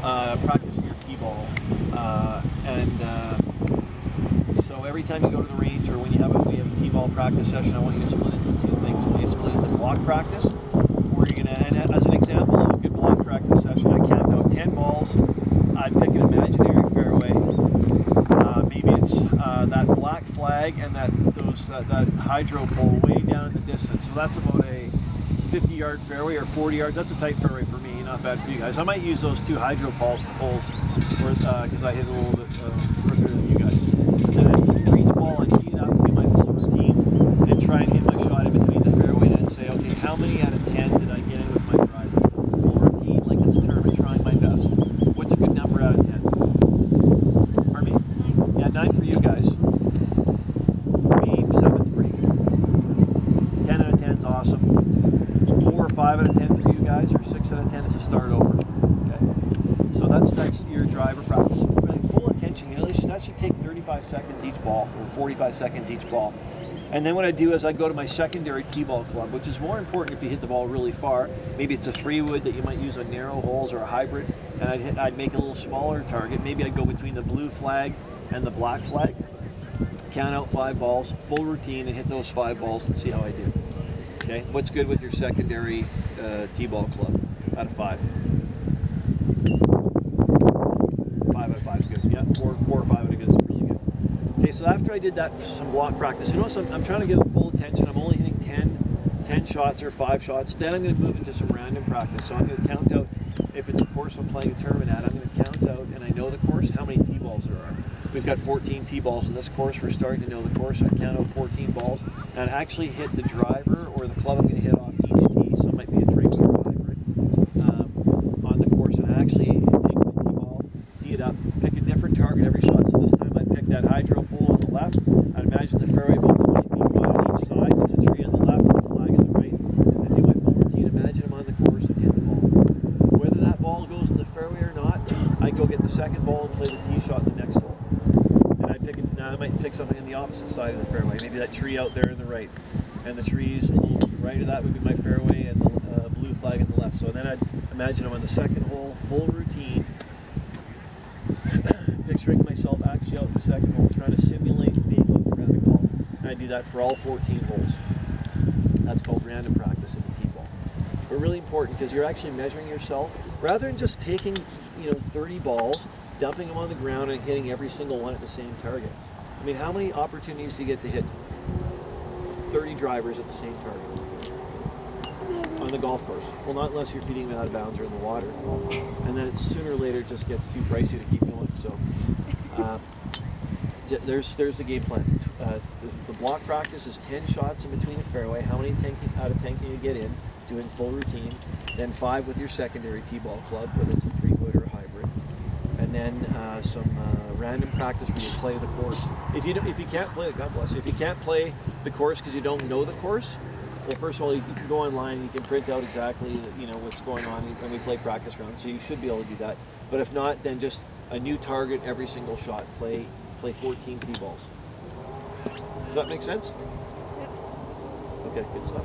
practicing your T-ball. So every time you go to the range or when we have a T-ball practice session, I want you to split it into two things. Okay, split it into block practice, where you're gonna, and as an example of a good block practice session, I count out 10 balls, I pick an imaginary fairway. Maybe it's that black flag and that hydro pole way down in the distance. So that's about a 50-yard fairway or 40 yards. That's a tight fairway for me, not bad for you guys. I might use those two hydro poles because I hit a little bit further than you guys. And then I tee for each ball, I tee it up, do my full routine, and try and hit my shot in between the fairway and say, okay, how many out of 10 did I get in with my driver? Full routine, like it's a tournament, trying my best. What's a good number out of 10? Pardon me? Yeah, 9 for you guys. 7's pretty good. 10 out of 10 is awesome. 4 or 5 out of 10 for you guys, or 6 out of 10 is a start over. Okay, so that's your driver practice. Really full attention. You know, that should take 35 seconds each ball, or 45 seconds each ball. And then what I do is I go to my secondary T-ball club, which is more important if you hit the ball really far. Maybe it's a 3-wood that you might use on narrow holes or a hybrid, and I'd make a little smaller target. Maybe I'd go between the blue flag and the black flag, count out 5 balls, full routine, and hit those 5 balls and see how I do. Okay, what's good with your secondary T-ball club out of 5? 5 out of 5 is good. Yeah, 4 or 5 out of 5 is really good. Okay, so after I did that, some block practice, you notice I'm trying to give them full attention. I'm only hitting 10 shots or 5 shots. Then I'm going to move into some random practice. So I'm going to count out, if it's a course I'm playing a tournament at, I'm going to count out, and I know the course, how many T-balls there are. We've got 14 T-balls in this course. We're starting to know the course. So I count out 14 balls and actually hit the driver or the club I'm going to hit off each tee. So it might be a 3-wood or a hybrid on the course. And I actually take my T-ball, tee it up, pick a different target every shot. So this time I pick that hydro pole on the left. I'd imagine the fairway about 20 feet wide on each side. There's a tree on the left and a flag on the right. And do my full routine. Imagine I'm on the course and hit the ball. Whether that ball goes in the fairway or not, I go get the second ball and play the tee shot in the next hole. Now I might pick something on the opposite side of the fairway, maybe that tree out there on the right, and the trees a little right of that would be my fairway, and the blue flag on the left. So then I'd imagine I'm on the second hole, full routine, picturing myself actually out in the second hole, trying to simulate being on the ground of golf. And I do that for all 14 holes. That's called random practice at the T-ball. But really important because you're actually measuring yourself, rather than just taking 30 balls, dumping them on the ground and hitting every single one at the same target. I mean, how many opportunities do you get to hit 30 drivers at the same target on the golf course? Well, not unless you're feeding them out of bounds or in the water. And then sooner or later it just gets too pricey to keep going. So there's the game plan. The block practice is 10 shots in between the fairway. How many out of 10 can you get in doing full routine? Then 5 with your secondary T-ball club, whether it's a 3-wood or a hybrid. And then some random practice where you play the course. If you can't play, God bless you, if you can't play the course because you don't know the course, well, first of all, you can go online and you can print out exactly what's going on when we play practice rounds, so you should be able to do that. But if not, then just a new target every single shot. Play 14 T-balls. Does that make sense? Yep. Okay, good stuff.